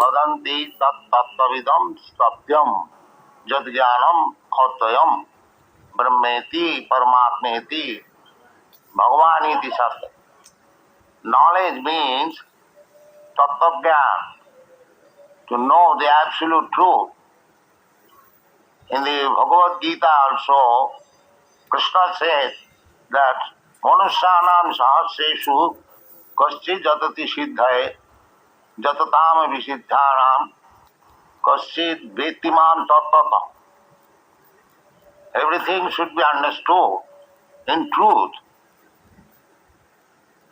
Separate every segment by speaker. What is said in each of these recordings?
Speaker 1: वदन्ति तत्तत्त्वविदं सत्यम जद ज्ञानम अद्वयम ब्रह्मेति परमात्मेति भगवानीति सत्य. Knowledge means tattva-gyan, to know the absolute truth. In the Bhagavad Gita also, Krishna says that Manusyanam sahasreshu kaschid jatati siddhaye jatatam visiddhanam kaschid vettiman tattvatam. Everything should be understood in truth.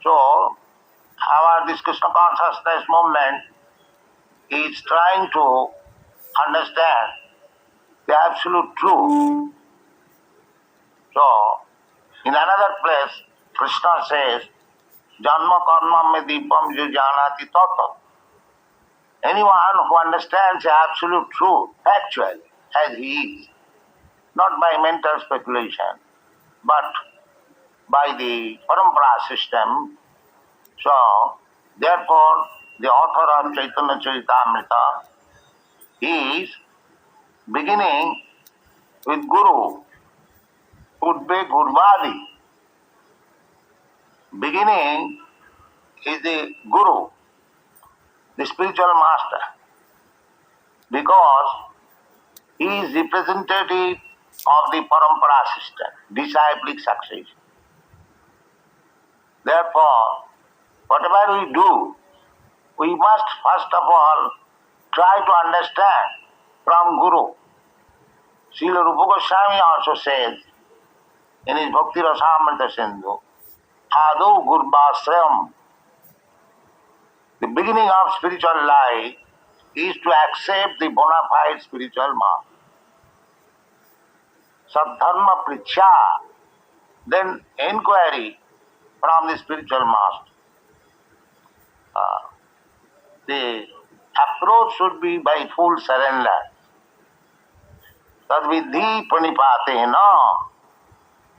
Speaker 1: So, our this Krishna consciousness movement is trying to understand the absolute truth. So, in another place, Krishna says, Janma karma me deepam ju janati tattva. Anyone who understands the absolute truth, actually, as he is, not by mental speculation, but by the parampara system. So, therefore, the author of Chaitanya Charitamrita is beginning with Guru, Udbe Gurvadi. Beginning is the Guru, the spiritual master, because he is representative of the parampara system, disciplic succession. Therefore, whatever we do, we must first of all try to understand from Guru. Srila Rupa Goswami also says in his Bhakti Rasamrita Sindhu, Adau Gurbasrayam. The beginning of spiritual life is to accept the bona fide spiritual master. Sadharma Pricha, then inquiry from the spiritual master. The approach should be by full surrender. Tadvidhi pranipatena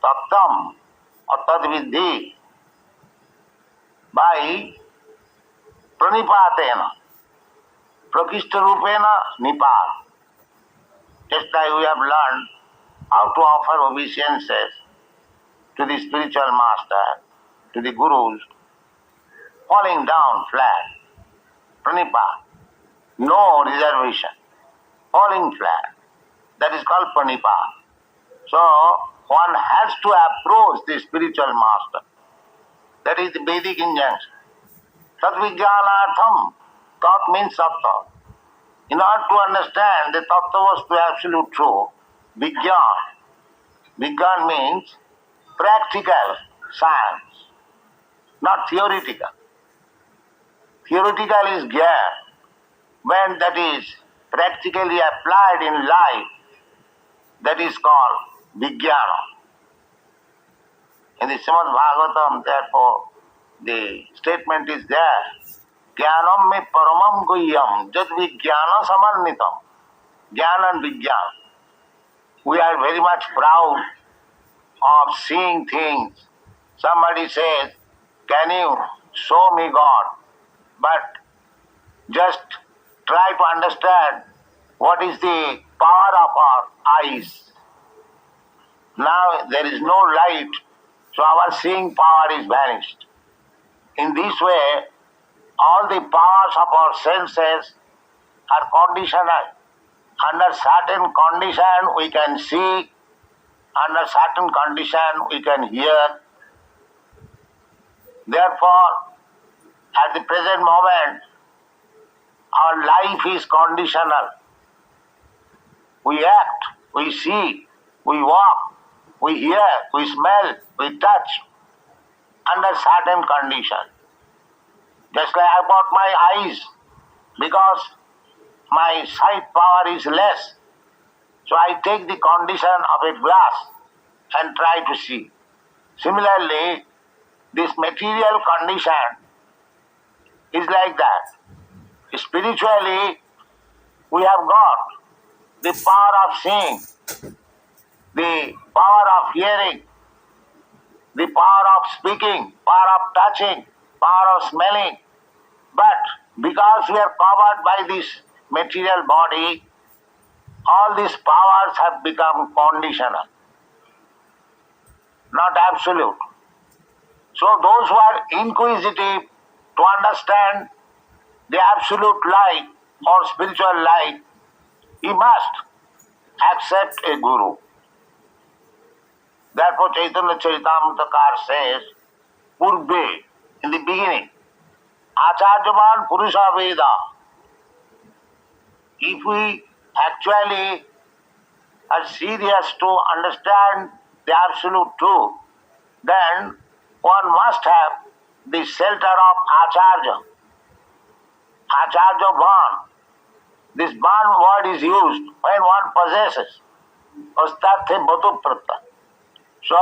Speaker 1: tattam or tadvidhi. By pranipatena, prakishta rupena nipat. Just like we have learned how to offer obeisances to the spiritual master, to the gurus, falling down flat. Pranipat, no reservation, falling flat. That is called pranipat. So, one has to approach the spiritual master. That is the Vedic injunction. Tatvijnanartham, tat means sattva. In order to understand the tattva vastu absolute truth, Vijnan. Vijnan means practical science, not theoretical. Theoretical is gyan. When that is practically applied in life, that is called Vijnana. In the Srimad Bhagavatam, therefore, the statement is there, Jnanam me paramam guhyam, jad vijnana samannitam. Jnana and Vijnana. We are very much proud of seeing things Somebody says, can you show me God? But just try to understand what is the power of our eyes. Now there is no light, so our seeing power is vanished. In this way, all the powers of our senses are conditional. Under certain condition we can see, under certain condition we can hear. Therefore, at the present moment, our life is conditional. We act, we see, we walk, we hear, we smell, we touch under certain condition. Just like I got my eyes, because my sight power is less. So I take the condition of a glass and try to see. Similarly, this material condition is like that. Spiritually, we have got the power of seeing, the power of hearing, the power of speaking, power of touching, power of smelling. But because we are covered by this material body, all these powers have become conditional, not absolute. So those who are inquisitive to understand the absolute light or spiritual light, he must accept a guru. Therefore Chaitanya Charitamrita says, Purve, in the beginning, Acharyavan Purusha Veda. If we actually are serious to understand the absolute truth, then one must have the shelter of Acharya. Acharya Ban. This Ban word is used when one possesses. Ostarthe Batu Pratta. So,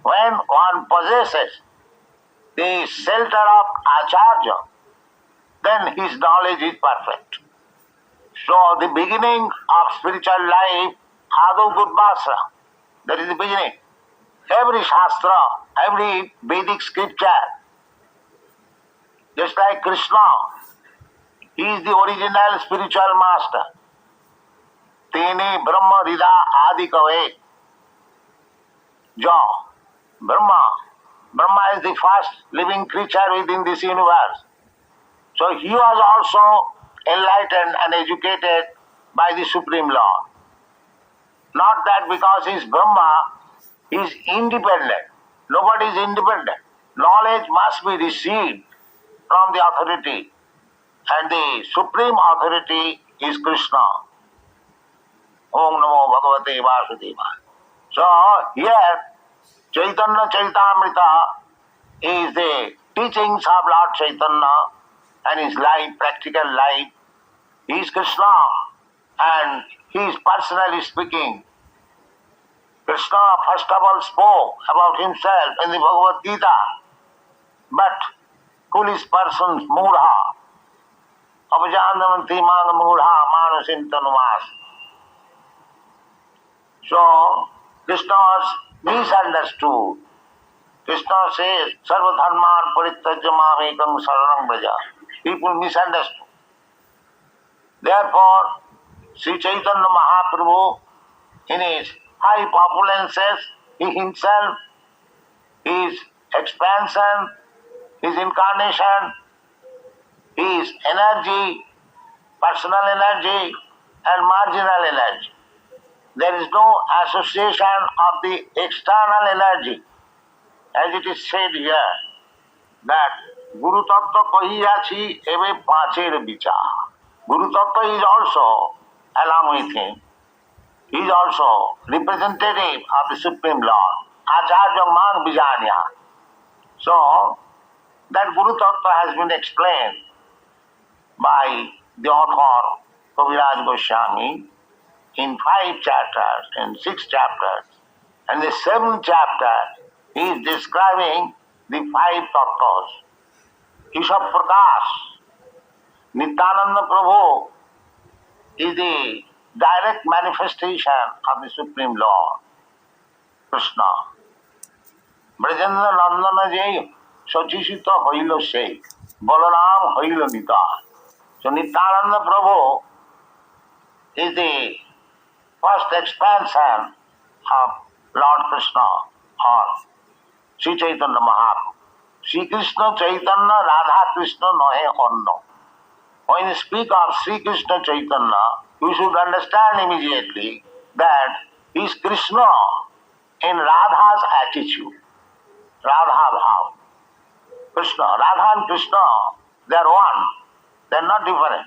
Speaker 1: when one possesses the shelter of Acharya, then his knowledge is perfect. So, the beginning of spiritual life, Adu Gurvasra, that is the beginning. Every Shastra, every Vedic scripture, just like Krishna, he is the original spiritual master. Tene Brahma Rida Adi Kave. Jo, Brahma. Brahma is the first living creature within this universe. So he was also enlightened and educated by the Supreme Lord. Not that because he is Brahma, he is independent. Nobody is independent. Knowledge must be received from the authority. And the supreme authority is Krishna. Om Namo Bhagavate Vasudevaya. So here, Chaitanya Charitamrita is the teachings of Lord Chaitanya and his life, practical life. He is Krishna and he is personally speaking. Krishna first of all spoke about himself in the Bhagavad Gita. But foolish persons, mudha, apajandamanti manga mudha, manusim tanumas. So, Krishna was misunderstood. Krishna says, Sarva dharman parityajya mamekam saranam braja. People misunderstood. Therefore, Sri Chaitanya Mahaprabhu, in his high opulences, he himself, his expansion, his incarnation, his energy, personal energy and marginal energy. There is no association of the external energy. As it is said here, that Guru Tattva Kahiyachi eve Pancher Vicha. Guru Tattva is also along with him. He is also representative of the Supreme Lord. Acharya Man Bijanya. So, that Guru Tattva has been explained by the author Kaviraj Goswami in 5 chapters, in 6 chapters. And the 7th chapter is describing the 5 tattvas. Isha Prakash, Nityananda Prabhu is the direct manifestation of the Supreme Lord, Krishna. Brajendra নন্দন যেই সচিষিত হইল সেই, বলরাম হইল Nitai. So Nityananda Prabhu is the first expansion of Lord Krishna or Sri Chaitanya Mahaprabhu. Sri Krishna Chaitanya Radha Krishna nohe onno. When you speak of Sri Krishna Chaitanya, you should understand immediately that he is Krishna in Radha's attitude, Radha Bhav. Krishna, Radha and Krishna, they are one, they are not different.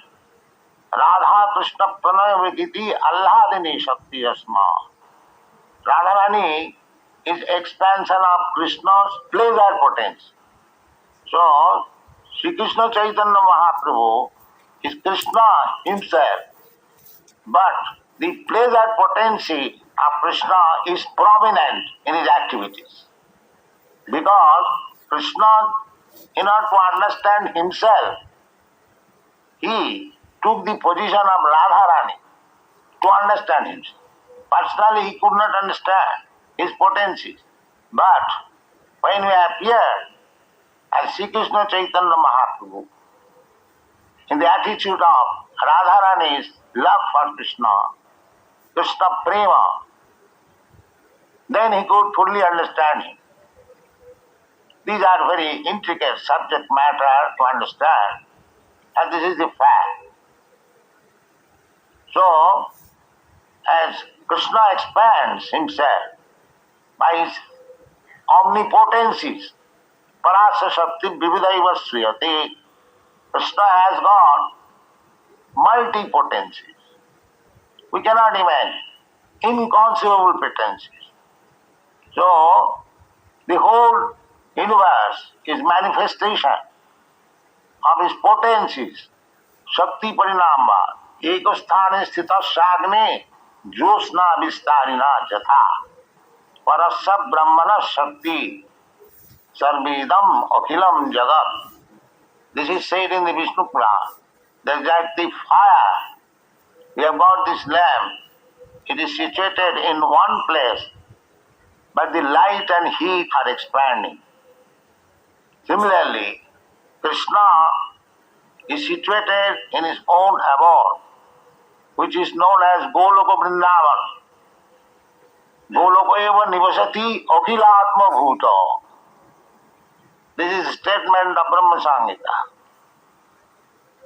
Speaker 1: Radha Krishna Pranaya Vikiti Allahadini Shakti Asma. Radharani is expansion of Krishna's pleasure potency. So, Sri Krishna Chaitanya Mahaprabhu is Krishna himself, but the pleasure potency of Krishna is prominent in his activities. Because Krishna, in order to understand himself, he took the position of Radharani to understand himself. Personally, he could not understand his potencies. But when we appeared as Sri Krishna Chaitanya Mahaprabhu, in the attitude of Radharani's love for Krishna, Krishna Prema, then he could fully understand him. These are very intricate subject matter to understand, and this is the fact. So, as Krishna expands himself by his omnipotencies, Parasa Shakti Vividaiva Sriyati, Krishna has got multi-potencies. We cannot imagine, inconceivable potencies. So, the whole universe is manifestation of his potencies. Shakti Parinamba, Ekasthane Sthita Shagne, Josna Vistarina Jatha, Parasya Brahmana Shakti, Sarvedam Akhilam Jagat. This is said in the Vishnu Purana. That the fire, we have got this lamp, it is situated in one place, but the light and heat are expanding. Similarly, Krishna is situated in his own abode, which is known as Goloka Vrindavan. Goloka eva nivasati akhilatma bhuta. This is a statement of Brahma Samhita.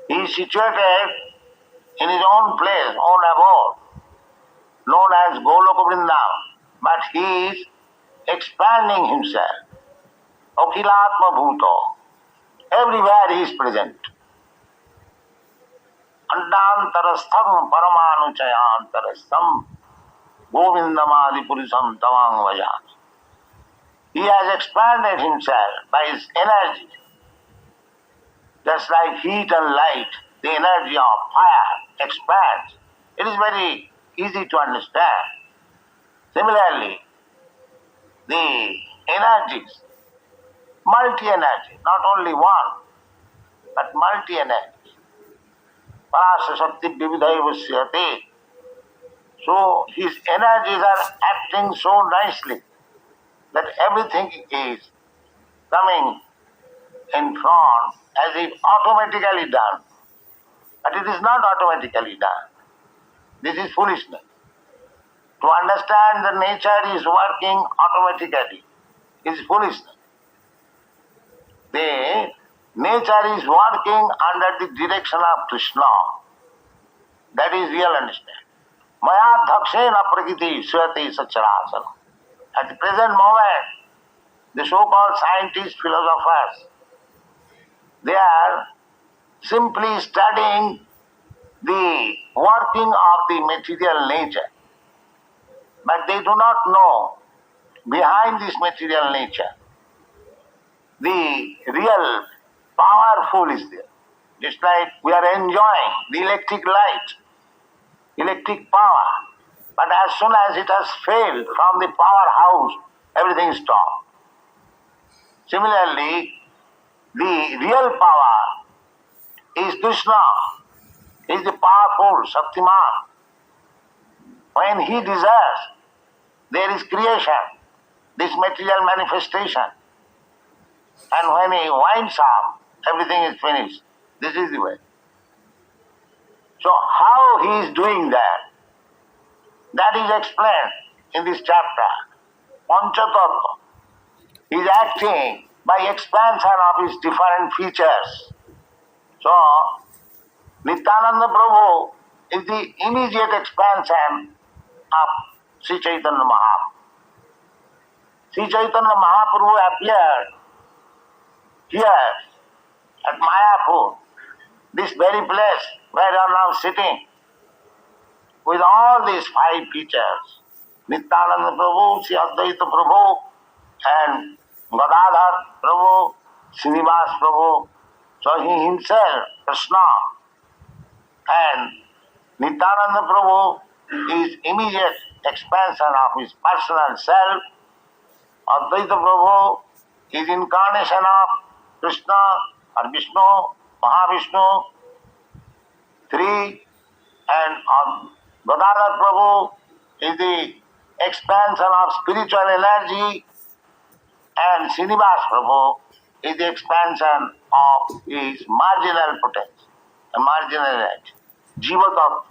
Speaker 1: He is situated in his own place, own abode, known as Goloka Vrindavan, but he is expanding himself. Akhilatma bhuta. Everywhere he is present. Antantarastham paramanuchayantarastham govindamadi purisam tamang vajan. He has expanded himself by his energy. Just like heat and light, the energy of fire expands. It is very easy to understand. Similarly, the energies, multi-energy, not only one, but multi-energies. Parasa Shakti Vividaiva Sriyati. So his energies are acting so nicely that everything is coming in front as if automatically done. But it is not automatically done. This is foolishness. To understand the nature is working automatically is foolishness. The nature is working under the direction of Krishna. That is real understanding. Maya dhakshena prakriti swati sacharasana. At the present moment, the so-called scientists, philosophers, they are simply studying the working of the material nature. But they do not know behind this material nature, the real powerful is there. Just like we are enjoying the electric light, electric power. But as soon as it has failed from the powerhouse, everything stops. Similarly, the real power is Krishna, is the powerful Shaktiman. When he desires, there is creation. this material manifestation. And when he winds up, everything is finished. This is the way. So how he is doing that? That is explained in this chapter. Panchatattva. He is acting by expansion of his different features. So, Nityananda Prabhu is the immediate expansion of Sri Chaitanya Mahaprabhu. Sri Chaitanya Mahaprabhu appeared here at Mayapur, this very place where you are now sitting, with all these five features. Nityananda Prabhu, C.C.adilila Prabhu, and Gadadhar Prabhu, Srinivas Prabhu. So he himself, Krishna, and Nityananda Prabhu is immediate expansion of his personal self. Advaita Prabhu is incarnation of Krishna or Vishnu, Mahavishnu, three, and Gadadhar Prabhu is the expansion of spiritual energy, and Srinivas Prabhu is the expansion of his marginal potential, the marginal energy. Jiva Tattva,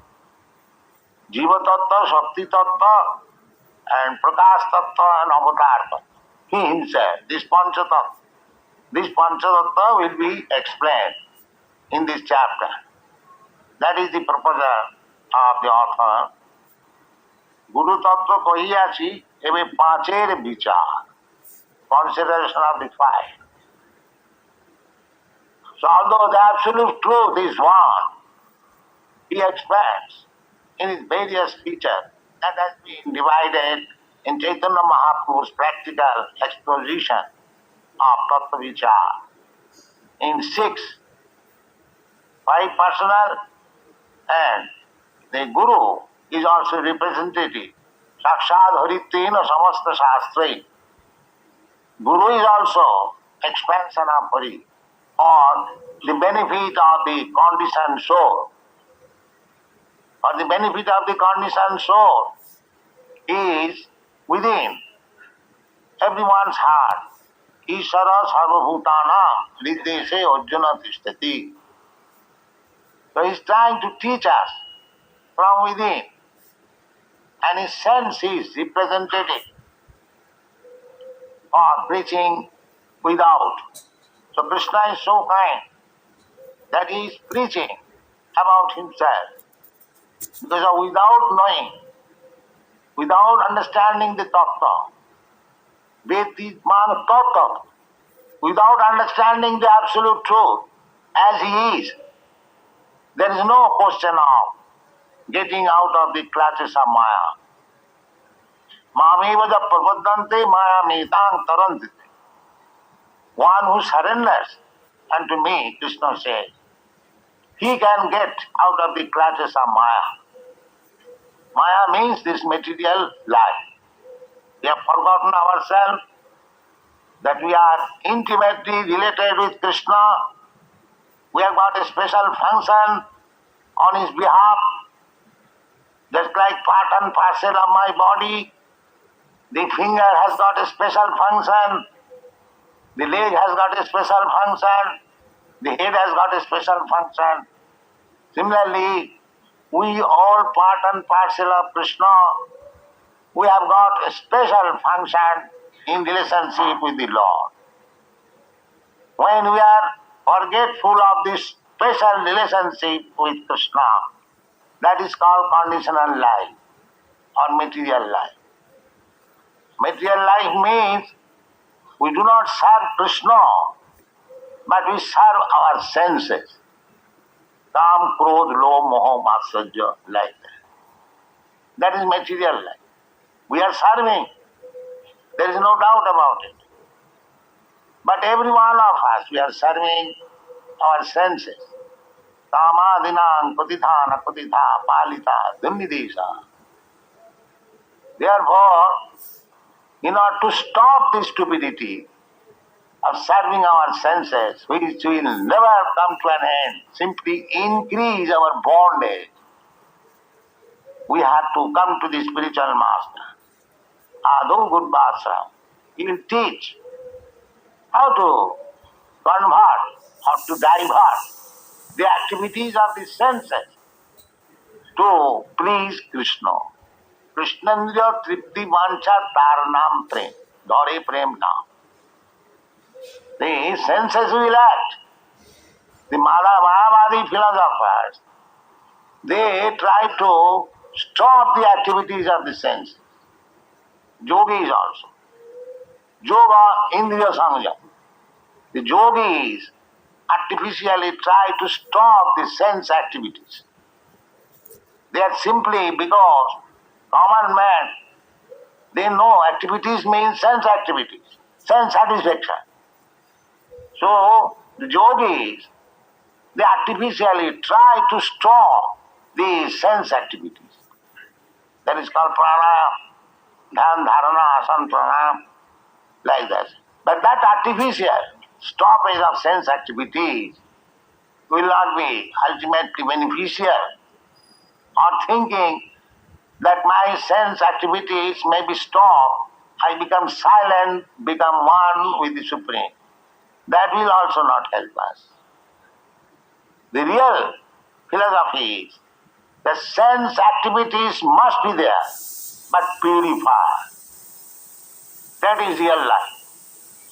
Speaker 1: Jiva Tattva, Shakti Tattva, and Prakash Tattva and Avatar Tattva. He himself, this Panchatattva. This Panchatattva will be explained in this chapter. That is the proposal of the author. Guru Tattva কহিয়াছি এবে পাঁচের বিচার, consideration of the five. So although the absolute truth is one, he explains in his various features that has been divided in Chaitanya Mahaprabhu's practical exposition of Tattva Vichar in six, five personal, and the Guru is also representative. Sakshad Haritvena Samasta Shastrai. Guru is also expansion of Hari for the benefit of the conditioned soul. For the benefit of the conditioned soul is within everyone's heart. Ishara Sarvabhutanam Hrideshe Arjuna Tishtati. So he is trying to teach us from within, and his sense is representative for preaching without. So Krishna is so kind that he is preaching about himself. Because without knowing, without understanding the tattva, Veditman tattva, without understanding the absolute truth as he is, there is no question of getting out of the clutches of Maya. Mamivaja prapadante Maya metang taranti. One who surrenders unto me, Krishna says, he can get out of the clutches of Maya. Maya means this material life. We have forgotten ourselves that we are intimately related with Krishna. We have got a special function on his behalf. Just like part and parcel of my body, the finger has got a special function, the leg has got a special function, the head has got a special function. Similarly, we all part and parcel of Krishna, we have got a special function in relationship with the Lord. When we are forgetful of this special relationship with Krishna, that is called conditional life or material life. Material life means we do not serve Krishna, but we serve our senses. Kam, Krodh, Lobh, Moha, Matsarya, like that. That is material life. We are serving. There is no doubt about it. But every one of us, we are serving our senses. Kamadinam patithana patitha palita dunnidesha. Therefore, in order to stop this stupidity of serving our senses, which will never come to an end, simply increase our bondage, we have to come to the spiritual master. Ado Gurvasa. He will teach how to convert or to divert the activities of the senses to please Krishna. Krishnendriya tripti vancha taranam prem. Dore prem na. The senses will act. The Mayavadi philosophers, they try to stop the activities of the senses. Yogis also. Yoga Indriya Samjam. The yogis artificially try to stop the sense activities. They are simply because common man, they know activities means sense activities, sense satisfaction. So the yogis, they artificially try to stop the sense activities. That is called pranayam, dhyan, dharana, asana, pranayam, like that. But that artificial stoppage of sense activities will not be ultimately beneficial. Or thinking that my sense activities may be stopped, I become silent, become one with the Supreme. That will also not help us. The real philosophy is the sense activities must be there, but purified. That is real life.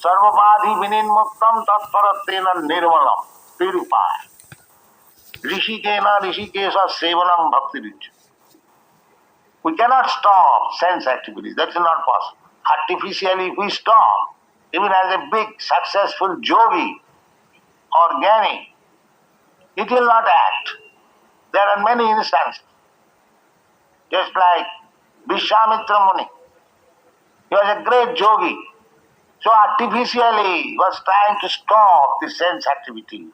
Speaker 1: Sarvabadhi vininmuktam tatparatena nirmalam. Purified. Rishikena rishikesa sevanam bhakti richa. We cannot stop sense activities. That is not possible. Artificially, if we stop, even as a big successful yogi or jnani, it will not act. There are many instances. Just like Vishwamitra Muni. He was a great yogi. So artificially he was trying to stop the sense activity.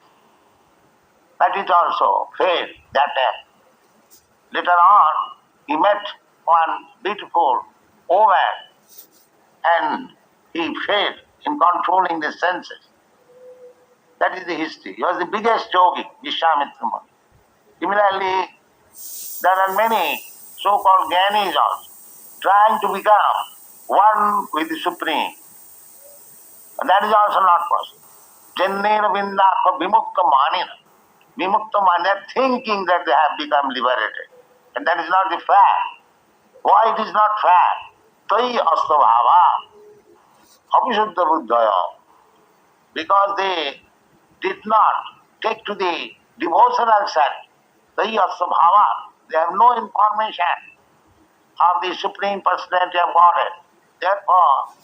Speaker 1: But it also failed that time. Later on, he met one beautiful woman and he failed in controlling the senses. That is the history. He was the biggest yogi, Vishwamitra Muni. Similarly, there are many so-called jnanis also trying to become one with the Supreme. And that is also not possible. Jannena vindaka vimukta manina. Vimukta manina, thinking that they have become liberated. And that is not the fact. Why it is not fact? Tai astabhava. Abhishuddha buddhaya. Because they did not take to the devotional side. Tai astabhava. They have no information of the Supreme Personality of Godhead. Therefore,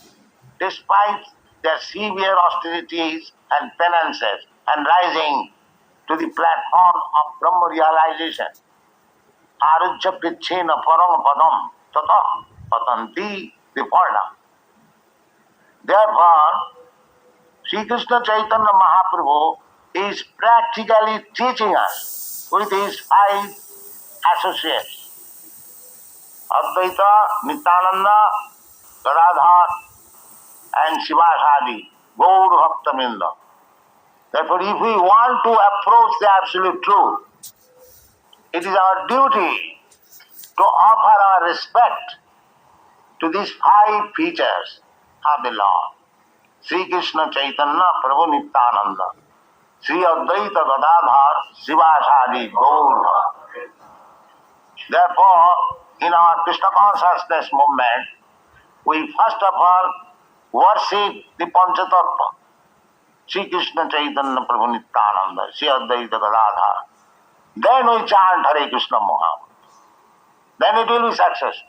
Speaker 1: despite their severe austerities and penances and rising to the platform of Brahma realization, arujya prichena param padam tata patanti viparna. Therefore, Sri Krishna Chaitanya Mahaprabhu is practically teaching us with his 5 associates, Advaita, Nityananda, Gadadhar, and Srivasadi, Gaur Bhaktaminda. Therefore, if we want to approach the absolute truth, it is our duty to offer our respect to these 5 features of the Lord. Sri Krishna Chaitanya Prabhu Nityananda, Sri Advaita Gadadhar, Srivasadi, Gaur. Therefore, in our Krishna consciousness movement, we first of all worship the Panchatattva. Sri Krishna Chaitanya Prabhu Nityananda, Sri Advaita Gadadhar. Then we chant Hare Krishna Maha. Then it will be successful.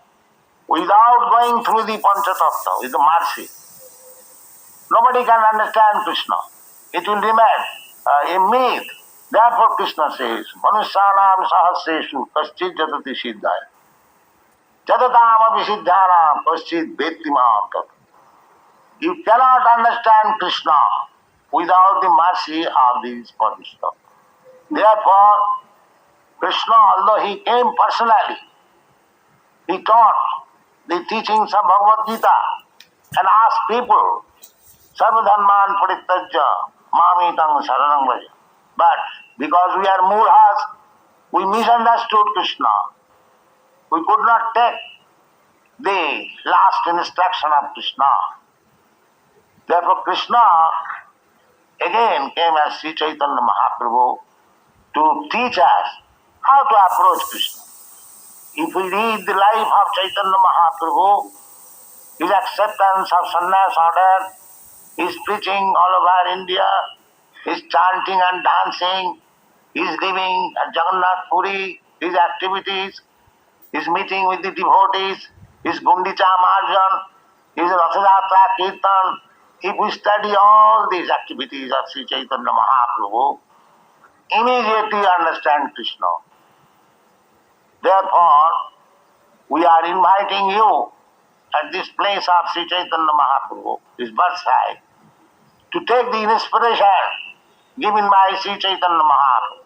Speaker 1: Without going through the Panchatattva, with the mercy, nobody can understand Krishna. It will remain a myth. Therefore Krishna says, Manusyanam sahasreshu kaschid jatati siddhaya. Jatatam api siddhanam kaschid vettimam tat. You cannot understand Krishna without the mercy of these Padishtas. Therefore, Krishna, although he came personally, he taught the teachings of Bhagavad Gita and asked people, Sarvadharman parittajya mamitam saranam vraja. But because we are murhas, we misunderstood Krishna. We could not take the last instruction of Krishna. Therefore Krishna again came as Sri Chaitanya Mahaprabhu to teach us how to approach Krishna. If we read the life of Chaitanya Mahaprabhu, his acceptance of sannyas order, his preaching all over India, his chanting and dancing, his living at Jagannath Puri, his activities, his meeting with the devotees, his Gundicha Marjan, his Rathayatra Kirtan. If we study all these activities of Sri Chaitanya Mahaprabhu, immediately understand Krishna. Therefore, we are inviting you at this place of Sri Chaitanya Mahaprabhu, his birthsite, to take the inspiration given by Sri Chaitanya Mahaprabhu.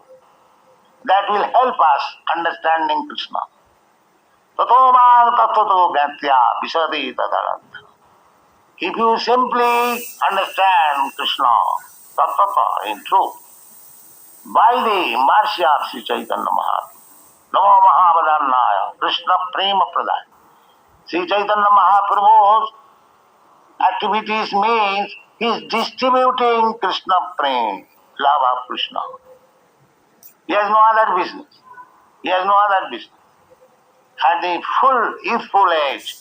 Speaker 1: That will help us understanding Krishna. Tato man tattvato gyatya visadi tadananta. If you simply understand Krishna, tattva, in truth, by the mercy of Sri Chaitanya Mahaprabhu, Namo Mahavadannaya, Krishna Prema Pradaya. Sri Chaitanya Mahaprabhu's activities means he is distributing Krishna Prema, love of Krishna. He has no other business. He has no other business. At the full youthful age,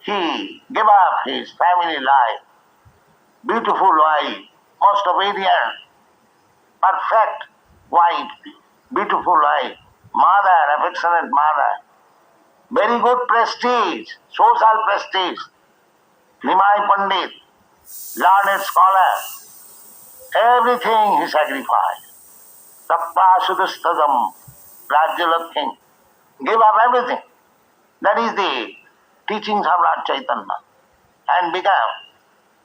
Speaker 1: he gave up his family life, beautiful wife, most obedient, perfect wife, beautiful wife, mother, affectionate mother, very good prestige, social prestige, Nimai Pandit, learned scholar, everything he sacrificed. Tappa Sudastadam, Rajyalakshmi, gave up everything. That is the teachings of Lord Chaitanya, and became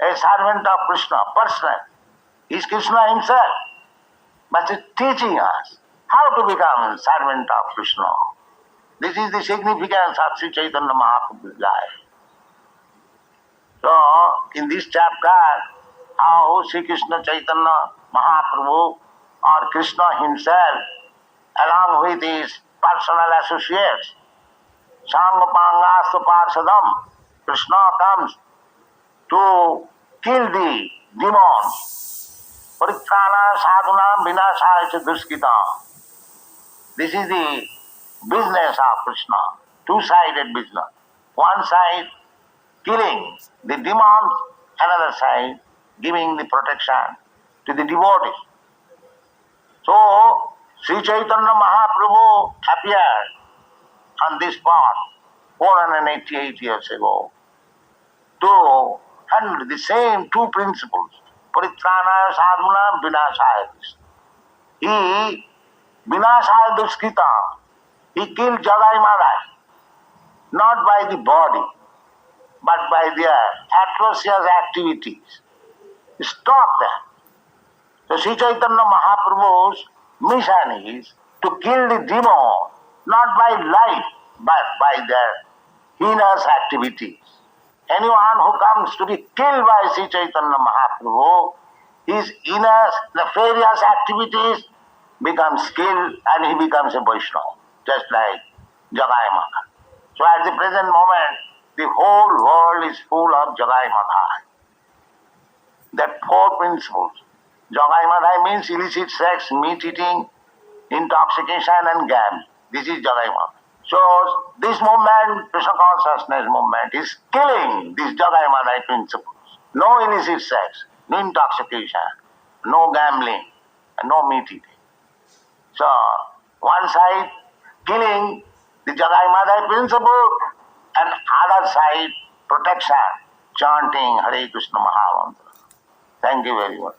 Speaker 1: a servant of Krishna, personal. He is Krishna himself, but he is teaching us how to become a servant of Krishna. This is the significance of Sri Chaitanya Mahaprabhu's life. So, in this chapter, how Sri Krishna Chaitanya Mahaprabhu or Krishna himself, along with his personal associates, Sangapangastu Parsadam, Krishna comes to kill the demons. Paritrana sadhuna vinashaya duskita. This is the business of Krishna, two-sided business. One side killing the demons, another side giving the protection to the devotees. So, Sri Chaitanya Mahaprabhu appeared on this spot 488 years ago to handle the same two principles, Paritranaya sadhuna vinashaya. He vinashaya duskita. He killed Jadai Madai, not by the body, but by their atrocious activities. Stop that. So Sri Chaitanya Mahaprabhu's mission is to kill the demon, not by life, but by their heinous activities. Anyone who comes to be killed by Sri Chaitanya Mahaprabhu, his heinous, nefarious activities becomes killed and he becomes a Vaishnava, just like Jagai Mata. So at the present moment, the whole world is full of Jagai Mata. That four principles. Jagai Madhai means illicit sex, meat eating, intoxication and gambling. This is Jagai Madhai. So this movement, Krishna consciousness movement, is killing these Jagai Madhai principles. No illicit sex, no intoxication, no gambling, and no meat eating. So one side killing the Jagai Madhai principle and other side protection, chanting Hare Krishna Mahamantra. Thank you very much.